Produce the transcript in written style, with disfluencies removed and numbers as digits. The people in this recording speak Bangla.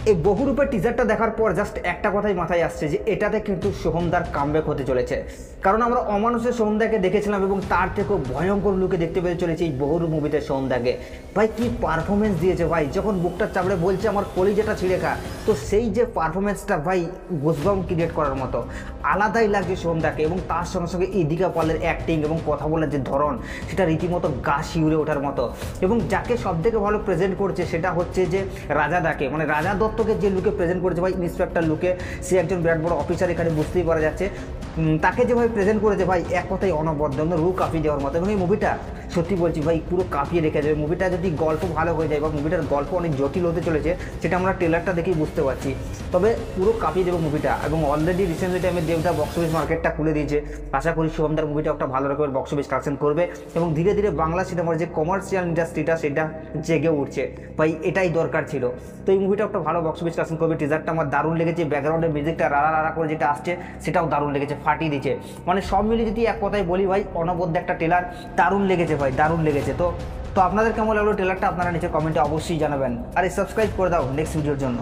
এই বহুরূপের টিজারটা দেখার পর জাস্ট একটা কথাই মাথায় আসছে যে এটাতে কিন্তু সোহমদার কামব্যাক হতে চলেছে। কারণ আমরা অমানুষের সোহমদাকে দেখেছিলাম এবং তার থেকেও ভয়ঙ্কর লুকে দেখতে পেতে চলেছি এই বহুরূপ মুভিতে সোহমদাকে। ভাই কি পারফরমেন্স দিয়েছে ভাই, যখন বুকটা চাপড়ে বলছে আমার কলিজাটা ছিঁড়ে খা, তো সেই যে পারফরমেন্সটা ভাই গুজবাম্প ক্রিয়েট করার মতো আলাদাই লাগছে সোহমদাকে। এবং তার সঙ্গে সঙ্গে ইদিকা পালের অ্যাক্টিং এবং কথা বলার যে ধরন সেটা রীতিমতো গা শিউরে ওঠার মতো। এবং যাকে সবথেকে ভালো প্রেজেন্ট করছে সেটা হচ্ছে যে রাজাদাকে, মানে রাজা দত্তকে যে লুকে প্রেজেন্ট করেছে ভাই, ইন্সপেক্টর লুকে, সে একজন বিরাট বড় অফিসার এখানে বুঝতেই পারা যাচ্ছে। তাকে যেভাবে প্রেজেন্ট করেছে ভাই এক কথাই অনবদ্য, রু কাঁপিয়ে দেওয়ার মতো। এবং এই মুভিটা সত্যি বলছি ভাই পুরো কাঁপিয়ে রেখে যাবে। মুভিটা যদি গল্প ভালো হয়ে যায় বা মুভিটার গল্প অনেক জটিল হতে চলেছে সেটা আমরা ট্রেলারটা দেখেই বুঝতে পারছি, তবে পুরো কাঁপিয়ে দেবো মুভিটা। এবং অলরেডি রিসেন্টলি টাইমে দেবটা বক্স অফিস মার্কেটটা খুলে দিয়েছে। আশা করি সোহমদার মুভিটা একটা ভালো রকমের বক্স অফিস কালেকশন করবে এবং ধীরে ধীরে বাংলা সিনেমার যে কমার্শিয়াল ইন্ডাস্ট্রিটা সেটা জেগে উঠছে ভাই, এটাই দরকার ছিল। তো এই মুভিটা একটা ভালো বক্স অফিস কালেকশন করবে। টিজারটা আমার দারুণ লেগেছে, ব্যাকগ্রাউন্ডের মিউজিকটা রাড়া রাড়া করে যেটা আসছে সেটাও দারুণ লেগেছে, ফাটিয়ে দিচ্ছে। মানে সব মিলিয়ে যদি এক কথায় বলি ভাই অনবদ্য একটা ট্রেলার, দারুণ লেগেছে ভাই, দারুণ লেগেছে। তো আপনাদের কেমন লাগলো ট্রেলারটা আপনারা নিচে কমেন্টে অবশ্যই জানাবেন। আর সাবস্ক্রাইব করে দাও নেক্সট ভিডিওর জন্য।